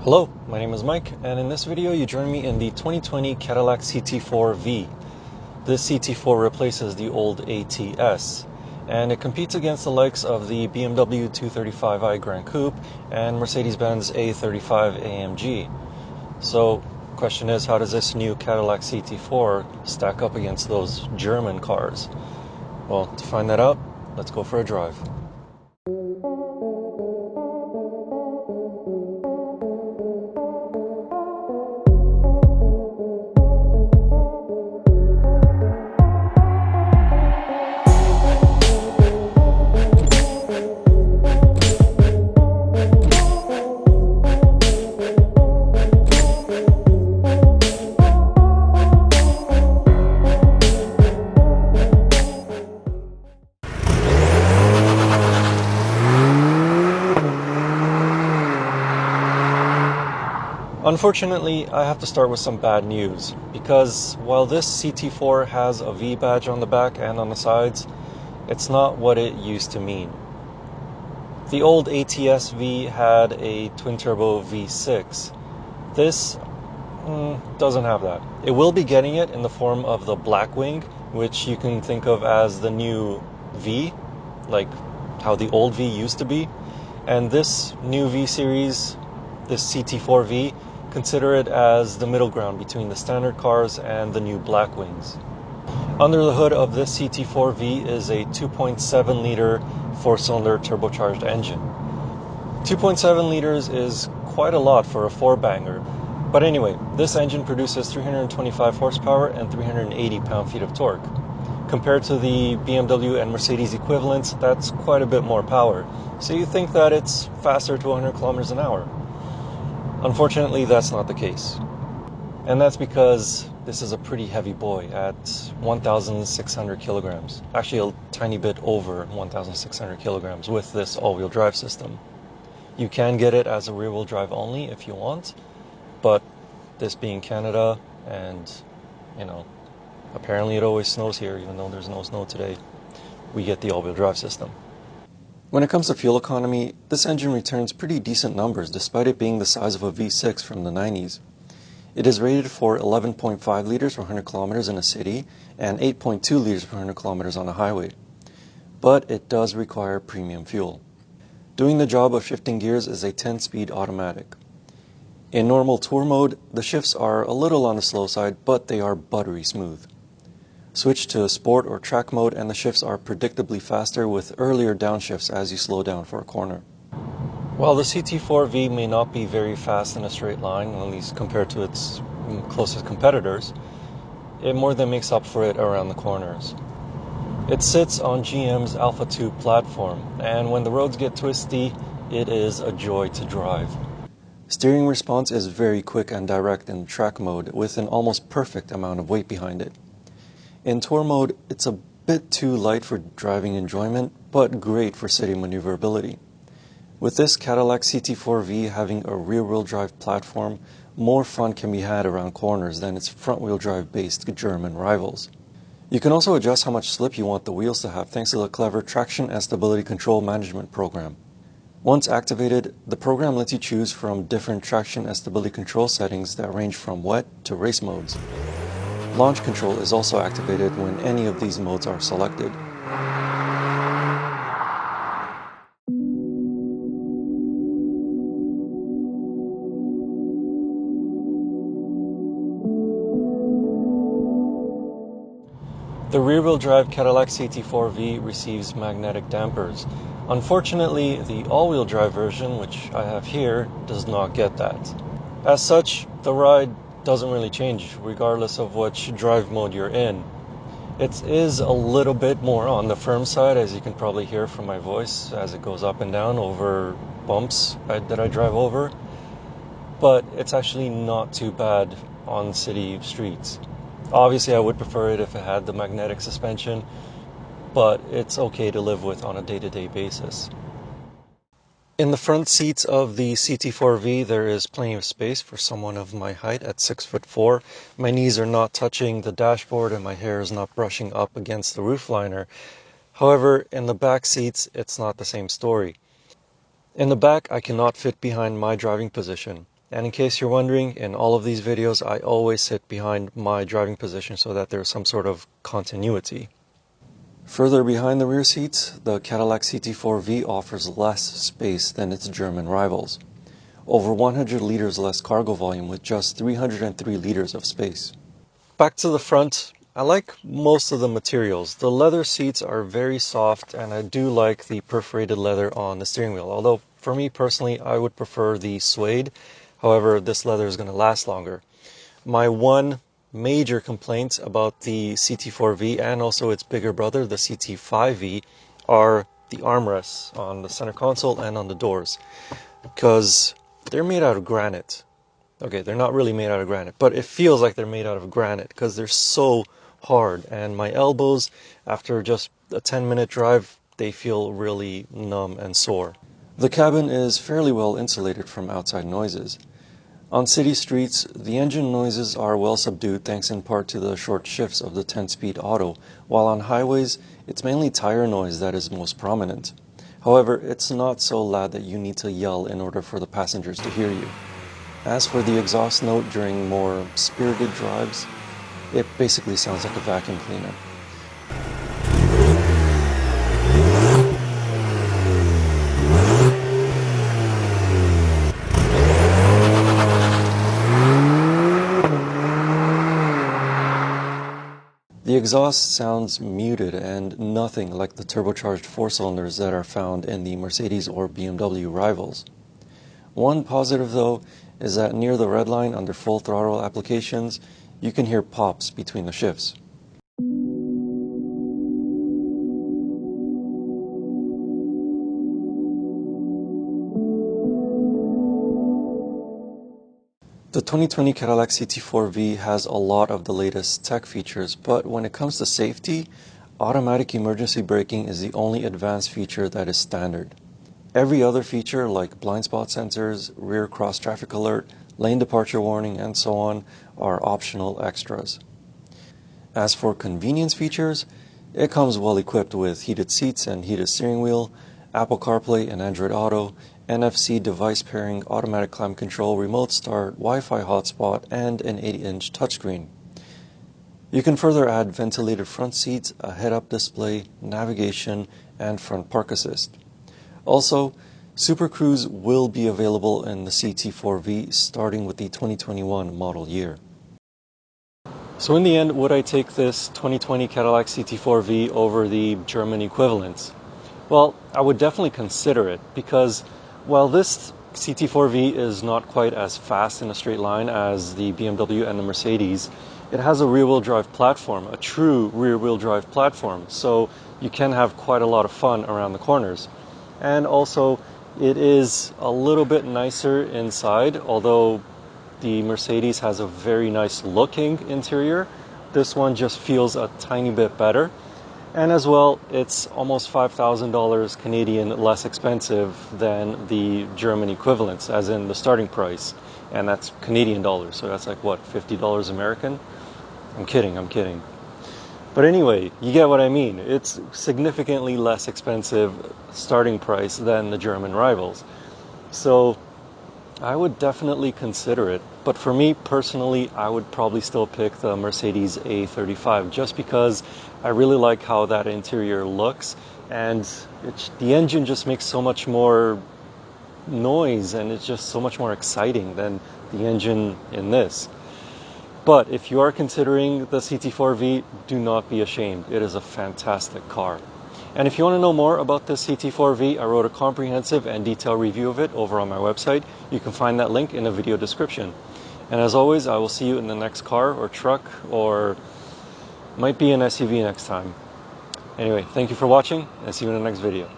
Hello, my name is Mike, and in this video you join me in the 2020 Cadillac CT4-V. This CT4 replaces the old ATS, and it competes against the likes of the BMW M235i GranCoupe and Mercedes-Benz A35 AMG. So, the question is, how does this new Cadillac CT4 stack up against those German cars? Well, to find that out, let's go for a drive. Unfortunately, I have to start with some bad news, because while this CT4 has a V badge on the back and on the sides, it's not what it used to mean. The old ATS-V had a twin-turbo V6. This doesn't have that. It will be getting it in the form of the Blackwing, which you can think of as the new V, like how the old V used to be. And this new V series, this CT4V, consider it as the middle ground between the standard cars and the new Blackwings. Under the hood of this CT4V is a 2.7 liter 4-cylinder turbocharged engine. 2.7 liters is quite a lot for a 4-banger. But anyway, this engine produces 325 horsepower and 380 pound-feet of torque. Compared to the BMW and Mercedes equivalents, that's quite a bit more power. So you think that it's faster to 100 kilometers an hour. Unfortunately, that's not the case. And that's because this is a pretty heavy boy at 1,600 kilograms. Actually, a tiny bit over 1,600 kilograms with this all-wheel drive system. You can get it as a rear-wheel drive only if you want, but this being Canada, and apparently it always snows here, even though there's no snow today, we get the all-wheel drive system. When it comes to fuel economy, this engine returns pretty decent numbers despite it being the size of a V6 from the 90s. It is rated for 11.5 liters per 100 kilometers in a city and 8.2 liters per 100 kilometers on a highway. But it does require premium fuel. Doing the job of shifting gears is a 10-speed automatic. In normal tour mode, the shifts are a little on the slow side, but they are buttery smooth. Switch to sport or track mode and the shifts are predictably faster with earlier downshifts as you slow down for a corner. While the CT4V may not be very fast in a straight line, at least compared to its closest competitors, it more than makes up for it around the corners. It sits on GM's Alpha 2 platform, and when the roads get twisty, it is a joy to drive. Steering response is very quick and direct in track mode with an almost perfect amount of weight behind it. In tour mode, it's a bit too light for driving enjoyment, but great for city maneuverability. With this Cadillac CT4V having a rear-wheel drive platform, more fun can be had around corners than its front-wheel drive-based German rivals. You can also adjust how much slip you want the wheels to have thanks to the clever traction and stability control management program. Once activated, the program lets you choose from different traction and stability control settings that range from wet to race modes. Launch control is also activated when any of these modes are selected. The rear-wheel drive Cadillac CT4V receives magnetic dampers. Unfortunately, the all-wheel drive version, which I have here, does not get that. As such, the ride doesn't really change regardless of which drive mode you're in. It is a little bit more on the firm side, as you can probably hear from my voice as it goes up and down over bumps that I drive over, but it's actually not too bad on city streets. Obviously I would prefer it if it had the magnetic suspension, but it's okay to live with on a day-to-day basis. In the front seats of the CT4V, there is plenty of space for someone of my height at 6'4". My knees are not touching the dashboard and my hair is not brushing up against the roof liner. However, in the back seats, it's not the same story. In the back, I cannot fit behind my driving position. And in case you're wondering, in all of these videos, I always sit behind my driving position so that there's some sort of continuity. Further behind the rear seats, the Cadillac CT4-V offers less space than its German rivals. Over 100 liters less cargo volume with just 303 liters of space. Back to the front, I like most of the materials. The leather seats are very soft, and I do like the perforated leather on the steering wheel. Although, for me personally, I would prefer the suede. However, this leather is going to last longer. My one major complaint about the CT4-V and also its bigger brother, the CT5-V, are the armrests on the center console and on the doors, because they're made out of granite. Okay, they're not really made out of granite, but it feels like they're made out of granite because they're so hard, and my elbows, after just a 10-minute drive, they feel really numb and sore. The cabin is fairly well insulated from outside noises. On city streets, the engine noises are well subdued thanks in part to the short shifts of the 10-speed auto, while on highways, it's mainly tire noise that is most prominent. However, it's not so loud that you need to yell in order for the passengers to hear you. As for the exhaust note during more spirited drives, it basically sounds like a vacuum cleaner. The exhaust sounds muted and nothing like the turbocharged four-cylinders that are found in the Mercedes or BMW rivals. One positive, though, is that near the red line under full throttle applications, you can hear pops between the shifts. The 2020 Cadillac CT4-V has a lot of the latest tech features, but when it comes to safety, automatic emergency braking is the only advanced feature that is standard. Every other feature like blind spot sensors, rear cross traffic alert, lane departure warning, and so on are optional extras. As for convenience features, it comes well equipped with heated seats and heated steering wheel, Apple CarPlay and Android Auto, NFC device pairing, automatic climate control, remote start, Wi-Fi hotspot, and an 8-inch touchscreen. You can further add ventilated front seats, a head-up display, navigation, and front park assist. Also, Super Cruise will be available in the CT4-V starting with the 2021 model year. So in the end, would I take this 2020 Cadillac CT4-V over the German equivalents? Well, I would definitely consider it, because while this CT4-V is not quite as fast in a straight line as the BMW and the Mercedes, it has a rear-wheel drive platform, a true rear-wheel drive platform, so you can have quite a lot of fun around the corners. And also, it is a little bit nicer inside, although the Mercedes has a very nice looking interior. This one just feels a tiny bit better. And as well, it's almost $5,000 Canadian less expensive than the German equivalents, as in the starting price. And that's Canadian dollars, so that's like, what, $50 American? I'm kidding. But anyway, you get what I mean. It's significantly less expensive starting price than the German rivals. So I would definitely consider it. But for me personally, I would probably still pick the Mercedes A35, just because I really like how that interior looks, and the engine just makes so much more noise, and it's just so much more exciting than the engine in this. But if you are considering the CT4-V, do not be ashamed. It is a fantastic car. And if you want to know more about this CT4-V, I wrote a comprehensive and detailed review of it over on my website. You can find that link in the video description. And as always, I will see you in the next car or truck, or might be an SUV next time. Anyway, thank you for watching, and see you in the next video.